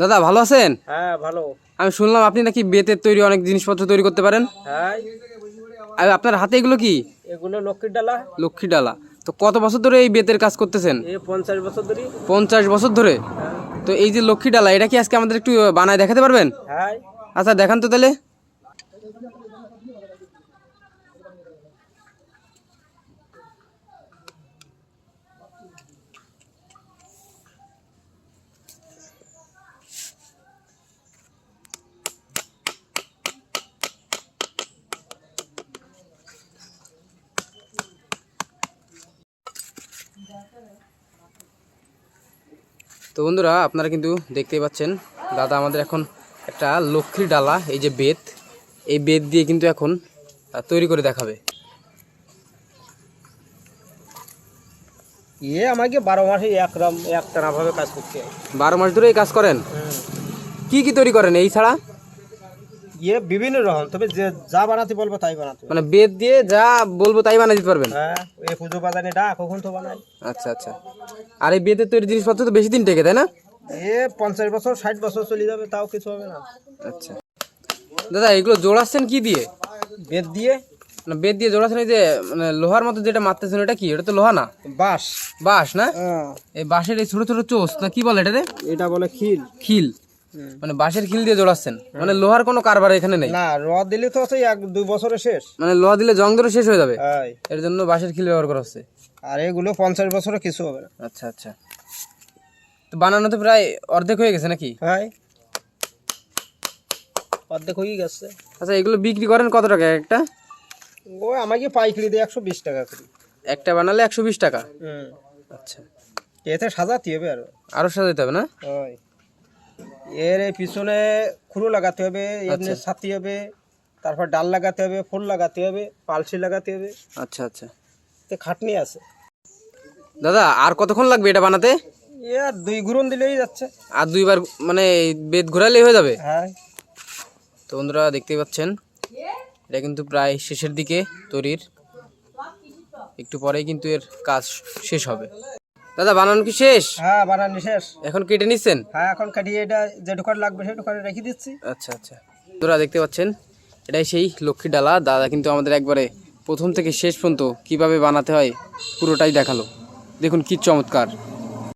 দাদা ভালো আছেন? হ্যাঁ ভালো। আমি শুনলাম আপনি নাকি বেতের তৈরি অনেক জিনিসপত্র তৈরি করতে পারেন। হ্যাঁ আর আপনার হাতে এগুলো কি? এগুলো লক্ষ্মীর ডালা। লক্ষ্মী ডালা। তো কত বছর ধরে এই বেতের কাজ করতেছেন? 50 বছর ধরে। 50 বছর ধরে। তো এই যে লক্ষ্মী ডালা, এটা কি আজকে আমাদের একটু বানায় দেখাতে পারবেন? হ্যাঁ আচ্ছা দেখান তো তাহলে। তো বন্ধুরা, আপনারা কিন্তু দেখতেই পাচ্ছেন দাদা আমাদের এখন একটা লক্ষ্মীর ডালা, এই যে বেত, এই বেত দিয়ে কিন্তু এখন তৈরি করে দেখাবে। আমাকে 12 মাসে একটানা ভাবে কাজ করতে হয়। 12 মাস ধরে এই কাজ করেন? কি কি তৈরি করেন এই ছাড়া? বিভিন্ন রকম, তবে যে যা বানাতে বলবো তাই বানাতে হবে। মানে বেত দিয়ে যা বলবো তাই বানিয়ে দিতে পারবেন? হ্যাঁ, এই পুজো বাজানে ডাক কখন তো বানাই। আচ্ছা আচ্ছা। আর এই বেতের তৈরি জিনিসপত্র তো বেশি দিন টেকে, তাই না? 50 বছর 60 বছর চলে যাবে, তাও কিছু হবে না। আচ্ছা দাদা, এগুলো জোড়াচ্ছেন কি দিয়ে? বেত দিয়ে। না, বেত দিয়ে জোড়াচ্ছেন। এই যে মানে লোহার মতো যেটা মারতেছেন, এটা কি? এটা তো লোহা না, বাঁশ। বাঁশ না? এই বাঁশের এই ছোট ছোট চোষ না কি বলে এটারে? এটা বলে খিল। খিল। মানে বাঁশের খিল দিয়ে জোড়াচ্ছেন, মানে লোহার কোনো কারবার এখানে নেই? না, রড দিলে তো সেই 1-2 বছরে শেষ। মানে লোহা দিলে জং ধরে শেষ হয়ে যাবে, হ্যাঁ। এর জন্য বাঁশের খিল ব্যবহার করা হচ্ছে। আর এগুলো 50 বছরে কিছু হবে না। আচ্ছা আচ্ছা। তো বানানো তো প্রায় অর্ধেক হয়ে গেছে নাকি? হ্যাঁ, অর্ধেক হয়ে গেছে। আচ্ছা, এগুলো বিক্রি করেন কত টাকা একটা? ও আমাকে পাইকারি দিয়ে 120 টাকা করে। একটা বানালে 120 টাকা? আচ্ছা। এতে সাজাতে হবে আরো সাজাতে হবে না? ওই এর এই পিছনে খুঁড়ো লাগাতে হবে, এমনি ছাতি হবে, তারপর ডাল লাগাতে হবে, ফুল লাগাতে হবে, পালসি লাগাতে হবে। আচ্ছা আচ্ছা। তো খাটনি আছে দাদা, আর কতক্ষণ লাগবে এটা বানাতে? আর 2 ঘুরন দিলেই যাচ্ছে। আর 2বার মানে বেত ঘোরালেই হয়ে যাবে? হ্যাঁ। তো বন্ধুরা দেখতেই পাচ্ছেন, এটা কিন্তু প্রায় শেষের দিকে তৈরির, একটু পরেই কিন্তু এর কাজ শেষ হবে। দাদা, বানানো কি শেষ? হ্যাঁ, বানানি শেষ। এখন কেটে নিচ্ছেন? হ্যাঁ, এখন কাটিয়ে এটা যে ঢোকার লাগবে সেই ঢোকারে রেখে দিচ্ছি। আচ্ছা আচ্ছা। বন্ধুরা দেখতে পাচ্ছেন, এটাই সেই লক্ষ্মী ডালা। দাদা কিন্তু আমাদের একবারে প্রথম থেকে শেষ পর্যন্ত কিভাবে বানাতে হয় পুরোটাই দেখালো। দেখুন কি চমৎকার।